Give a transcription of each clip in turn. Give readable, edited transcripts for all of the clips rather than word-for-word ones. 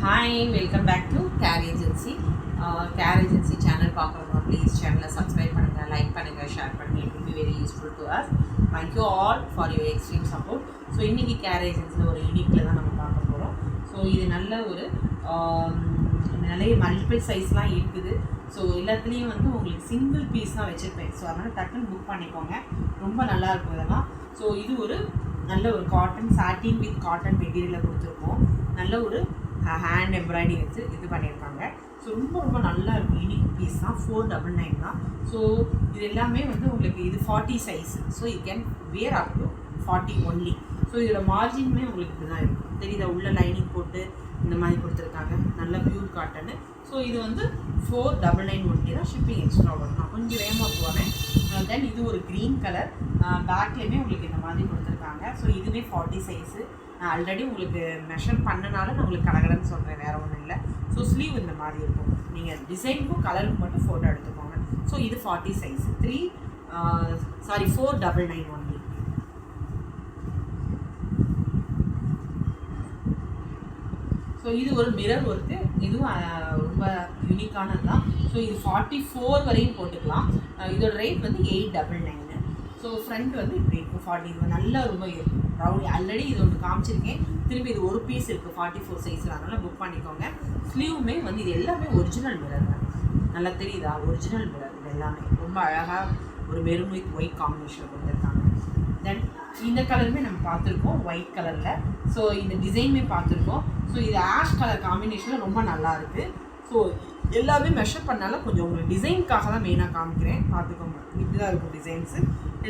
Hi, welcome back to Care Agency. Care Agency channel பார்க்குறவங்க please சேனலை subscribe பண்ணுங்கள், like பண்ணுங்கள், ஷேர் பண்ணுங்கள். It will be very useful to us. Thank you all for your extreme support. So இன்றைக்கி Care ஏஜென்சியில் ஒரு யூனிக்கில் தான் நம்ம பார்க்க போகிறோம். ஸோ இது நல்ல ஒரு நிறைய மல்டிபிள் சைஸ்லாம் இருக்குது. ஸோ எல்லாத்துலேயும் வந்து உங்களுக்கு சிங்கிள் பீஸ் தான் வச்சுருப்பேன். ஸோ அதனால் டக்குன்னு புக் பண்ணிக்கோங்க, ரொம்ப நல்லாயிருக்கும் இதெல்லாம். ஸோ இது ஒரு நல்ல ஒரு காட்டன் சாட்டின் வித் காட்டன் மெட்டீரியலில் கொடுத்துருக்கோம். நல்ல ஒரு ஹேண்ட் எம்ப்ராய்டரி வச்சு இது பண்ணியிருக்காங்க. ஸோ ரொம்ப ரொம்ப நல்லா இருக்கும். யூனிக் பீஸ் தான். 499 தான். ஸோ இது எல்லாமே வந்து உங்களுக்கு இது 40 size. So you can wear up to 40 only. So இதோட மார்ஜினுமே உங்களுக்கு இப்படி தான் இருக்கும். தெரியுதா, உள்ள லைனிங் போட்டு இந்த மாதிரி கொடுத்துருக்காங்க. நல்ல பியூர் காட்டனு. ஸோ இது வந்து 499 ஒன்லி தான். ஷிப்பிங் எக்ஸ்ட்ரா வரும். நான் கொஞ்சம் வேகமாக போவேன். தென் இது ஒரு க்ரீன் கலர். பேக்லேயுமே உங்களுக்கு இந்த மாதிரி கொடுத்துருக்காங்க. ஸோ இதுவே 40 சைஸு. நான் ஆல்ரெடி உங்களுக்கு மெஷர் பண்ணனால நான் உங்களுக்கு கலகலன்னு சொல்கிறேன், வேறு ஒன்றும் இல்லை. ஸோ ஸ்லீவ் இந்த மாதிரி இருக்கும். நீங்கள் டிசைனுக்கும் கலருக்கும் மட்டும் ஃபோட்டோ எடுத்துக்கோங்க. ஸோ இது 40 சைஸ். 499 ஒன்லி. ஸோ இது ஒரு மிரர் ஒர்க்கு. இதுவும் ரொம்ப யூனிக்கானது தான். ஸோ இது 44 வரையும் போட்டுக்கலாம். இதோட ரேட் வந்து 899. ஸோ ஃப்ரண்ட் வந்து இப்படி இருக்கும் 40. இது நல்லா ரொம்ப ரவுண்ட். ஆல்ரெடி இது ஒன்று காமிச்சிருக்கேன். திரும்பி இது ஒரு பீஸ் இருக்குது 44 சைஸில். அதனால் புக் பண்ணிக்கோங்க. ஸ்லீவுமே வந்து இது எல்லாமே ஒரிஜினல் மிரர் தான். நல்லா தெரியுதா, ஒரிஜினல் மிரர். இது எல்லாமே ரொம்ப அழகாக ஒரு மெரூன் வித் ஒயிட் காம்பினேஷன் கொடுத்துருக்காங்க. தென் இந்த கலருமே நம்ம பார்த்துருக்கோம், ஒயிட் கலரில். ஸோ இந்த டிசைனுமே பார்த்துருக்கோம். ஸோ இது ஆஷ் கலர் காம்பினேஷனில் ரொம்ப நல்லா இருக்குது. ஸோ எல்லாமே மெஷர் பண்ணாலும் கொஞ்சம் உங்களுக்கு டிசைனுக்காக தான் மெயினாக காமிக்கிறேன், பார்த்துக்கோங்க. இப்படி தான் இருக்கும் டிசைன்ஸு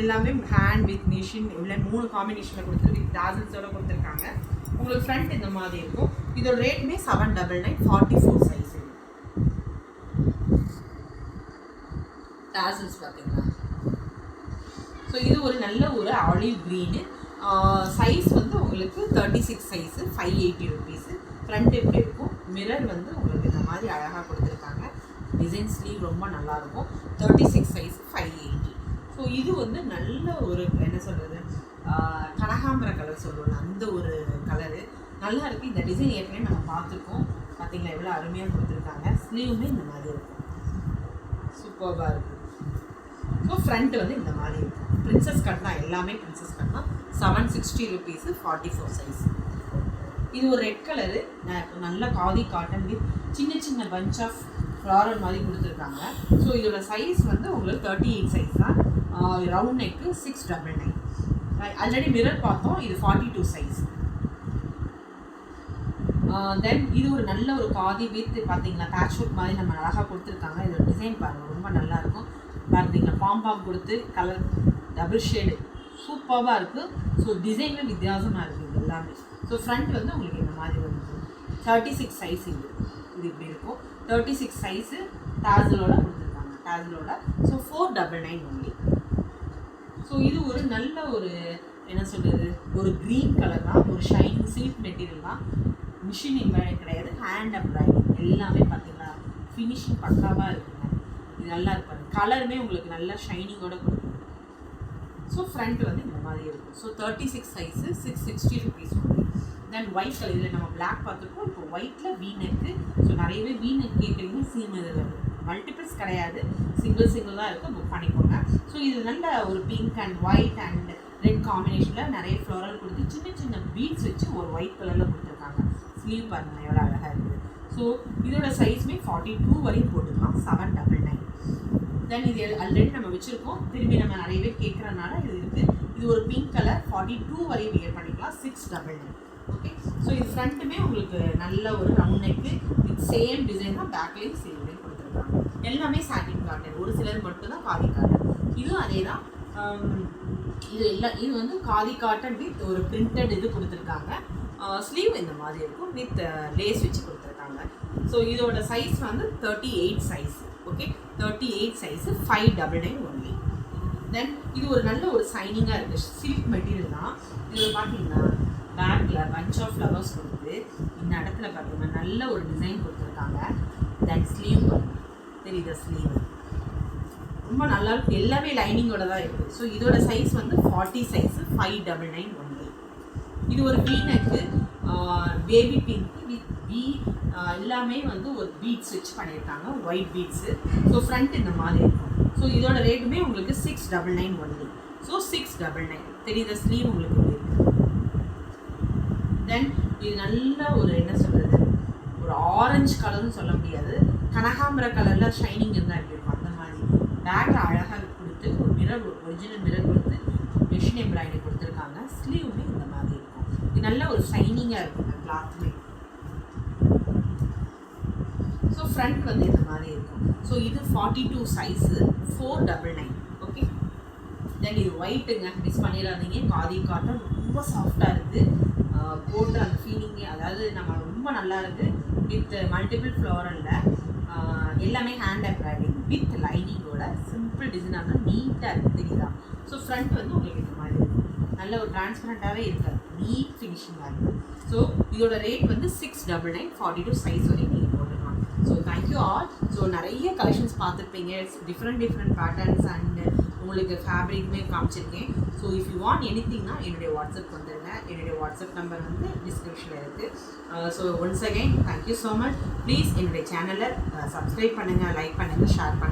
எல்லாமே. ஹேண்ட் வித் மிஷின் இல்லை 3 காம்பினேஷனில் கொடுத்துருக்கு. வித் டாசல்ஸோடு கொடுத்துருக்காங்க. உங்களுக்கு ஃப்ரண்ட் இந்த மாதிரி இருக்கும். இதோட ரேட்டுமே 799. 44 சைஸ். டாசல்ஸ் பார்த்தீங்களா. ஸோ இது ஒரு நல்ல ஒரு ஆலிவ் க்ரீனு. சைஸ் வந்து உங்களுக்கு 36 சைஸு. 580 ருபீஸு. ஃப்ரண்ட் எப்படி இருக்கும், மிரர் வந்து உங்களுக்கு இந்த மாதிரி அழகாக கொடுத்துருக்காங்க. டிசைன் ஸ்லீவ் ரொம்ப நல்லாயிருக்கும். 36 சைஸ் 580. ஸோ இது வந்து நல்ல ஒரு என்ன சொல்கிறது, கனகாம்பர கலர் சொல்லுவோம், அந்த ஒரு கலரு நல்லா இருக்குது. இந்த டிசைன் ஏற்கனவே நம்ம பார்த்துருக்கோம். பார்த்தீங்களா எவ்வளோ அருமையாக கொடுத்துருக்காங்க. ஸ்லீவுமே இந்த மாதிரி இருக்கும், சூப்பராக இருக்குது. ஸோ ஃப்ரண்ட் வந்து இந்த மாதிரி இருக்கும். பிரின்சஸ் கட் தான், எல்லாமே பிரின்சஸ் கட் தான். 760 ருபீஸு. 44 சைஸ். இது ஒரு ரெட் கலரு. நல்ல காதி காட்டன் வித் சின்ன சின்ன பஞ்ச் ஆஃப் ஃப்ளாரல் மாதிரி கொடுத்துருக்காங்க. ஸோ இதோட சைஸ் வந்து உங்களுக்கு 38 சைஸ் தான். Round neck 699. ஆல்ரெடி மிரர் பார்த்தோம். இது 42 சைஸ். தென் இது ஒரு நல்ல ஒரு காதி வித் பார்த்தீங்களா பேட்ச் ஒர்க் மாதிரி நம்ம அழகாக கொடுத்துருக்காங்க. இதோட டிசைன் பாருங்கள், ரொம்ப நல்லாயிருக்கும். பார்த்தீங்களா பாம்பாம் கொடுத்து கலர் டபுள் ஷேடு சூப்பராக இருக்குது. ஸோ டிசைனுமே வித்தியாசமாக இருக்குது இது எல்லாமே. ஸோ ஃப்ரண்ட் வந்து உங்களுக்கு இந்த மாதிரி வந்து 36 சைஸ். இது இப்படி இருக்கும். 36 சைஸு டாசலோட கொடுத்துருக்காங்க, டாசலோட. So 499 only. ஸோ இது ஒரு நல்ல ஒரு என்ன சொல்கிறது, ஒரு க்ரீன் கலர் தான். ஒரு ஷைனிங் சில்க் மெட்டீரியல் தான். மிஷின் எம்ப்ராய்டரி கிடையாது, ஹேண்ட் எம்ப்ராய்டரி. எல்லாமே பார்த்தீங்களா ஃபினிஷிங் பக்காவாக இருக்குங்க. இது நல்லா இருப்பாங்க. கலருமே உங்களுக்கு நல்லா ஷைனிங்கோட கொடுக்கும். ஸோ ஃப்ரண்ட் வந்து இந்த மாதிரி இருக்கும். So 36 size 660 rupees only. Then white colour. இதில் நம்ம பிளாக் பார்த்துருக்கோம். இப்போ ஒயிட்டில் வீ நெக்கு. ஸோ நிறையவே வீ நெக் கேட்குறீங்க. இதில் மல்டிபிள்ஸ் கிடையாது, சிங்கிள் தான் இருக்குது. புக் பண்ணிக்கோங்க. ஸோ இது நல்ல ஒரு pink and white and red காம்பினேஷனில் நிறைய ஃப்ளோரல் கொடுத்து சின்ன சின்ன பீட்ஸ் வச்சு ஒரு ஒயிட் கலரில் கொடுத்துருக்காங்க. ஸ்லீவ் பாருங்கள் எவ்வளோ அழகாக இருக்குது. ஸோ இதோட சைஸுமே 42 வரையும் போட்டுக்கலாம். 799. தென் இது ஆல்ரெடி நம்ம வச்சுருக்கோம். திரும்பி நம்ம நிறைய பேர் கேட்குறதுனால இது இருக்குது. இது ஒரு பிங்க் கலர். 42 வரையும் வியர் பண்ணிக்கலாம். 699. ஓகே. ஸோ இது ஃப்ரண்ட்டுமே உங்களுக்கு நல்ல ஒரு round neck with same design தான். பேக்லேயும் சேம் டிசைன் கொடுத்துருக்காங்க. எல்லாமே சாட்டின் காட்டன். ஒரு சிலர் மட்டும்தான் காதி காட்டன். இதுவும் அதே தான். இது வந்து காதி காட்டன் வித் ஒரு பிரிண்டட் இது கொடுத்துருக்காங்க. ஸ்லீவ் இந்த மாதிரி இருக்கும் வித் லேஸ் வச்சு கொடுத்துருக்காங்க. ஸோ இதோட சைஸ் வந்து 38 size. Okay, 38 size 599 only. Then இது ஒரு நல்ல ஒரு சைனிங்காக இருக்குது. சில்க் மெட்டீரியல் தான். இதில் பார்த்தீங்கன்னா பேக்கில் பஞ்ச் ஆஃப் ஃப்ளவர்ஸ் கொடுத்து இந்த இடத்துல பார்த்தீங்கன்னா நல்ல ஒரு டிசைன் கொடுத்துருக்காங்க. தென் ஸ்லீவ் தெரியுது, ஸ்லீவ் ரொம்ப நல்லாயிருக்கும். எல்லாமே லைனிங்கோட தான் இருக்குது. ஸோ இதோட சைஸ் வந்து 40 சைஸு 599 ஒன்லி. இது ஒரு வீ நெக்கு, பேபி பிங்க் வித் எல்லாமே வந்து ஒரு பீட்ஸ் வச்சு பண்ணியிருக்காங்க, ஒயிட் பீட்ஸு. ஸோ ஃப்ரண்ட் இந்த மாதிரி இருக்கும். ஸோ இதோட ரேட்டுமே உங்களுக்கு 699 ஒன்லி. ஸோ 699 தெரியுத ஸ்லீவ் உங்களுக்கு இருக்குது. தென் இது நல்ல ஒரு என்ன சொல்கிறது, ஒரு ஆரஞ்சு கலர்னு சொல்ல முடியாது, கனகாம்பர கலரில் ஷைனிங் இருந்தால் எப்படி இருக்கும் அந்த மாதிரி பேக்கில் அழகாக கொடுத்து ஒரு மிரர், ஒரு ஒரிஜினல் மிரர் கொடுத்து மிஷின் எம்ப்ராய்டரி கொடுத்துருக்காங்க. ஸ்லீவுமே இந்த மாதிரி இருக்கும். இது நல்ல ஒரு ஷைனிங்காக இருக்குங்க கிளாத்துமே. ஸோ ஃப்ரண்ட் வந்து இந்த மாதிரி இருக்கும். ஸோ இது 42 சைஸு 499. ஓகே. தென் இது ஒயிட்டுங்க, மிஸ் பண்ணிடாதீங்க. காதி காட்டன் ரொம்ப சாஃப்டாக இருக்குது. போட்டு அந்த ஃபீலிங்கே, அதாவது நம்ம ரொம்ப நல்லா இருக்குது. வித் மல்டிபிள் ஃப்ளோரலில் எல்லாமே ஹேண்ட் எம்ப்ராய்டிங் வித் லைனிங்கோட சிம்பிள் டிசைனாக நீட்டாக இருக்குது, தெரியுதா? ஸோ ஃப்ரண்ட் வந்து உங்களுக்கு இந்த மாதிரி இருக்கும். நல்ல ஒரு டிரான்ஸ்பரண்ட்டாகவே இருக்காது, நீட் ஃபினிஷிங்காக இருக்குது. ஸோ இதோட ரேட் வந்து 699, 42 சைஸ் வரைக்கும் நீங்கள் போட்டுக்கலாம். So thank you all. ஸோ நிறைய கலெக்ஷன்ஸ் பார்த்துருப்பீங்க, டிஃப்ரெண்ட் பேட்டர்ன்ஸ் அண்ட் உங்களுக்கு ஃபேப்ரிக்குமே காமிச்சிருக்கேன். ஸோ இஃப் யூ வாண்ட் எனிதிங்னா என்னுடைய வாட்ஸ்அப் வந்துடுங்க. என்னுடைய வாட்ஸ்அப் நம்பர் வந்து டிஸ்கிரிப்ஷனில் இருக்குது. So once again thank you so much. Please என்னுடைய சேனலை சப்ஸ்கிரைப் பண்ணுங்கள், லைக் பண்ணுங்கள், ஷேர் பண்ணுங்கள்.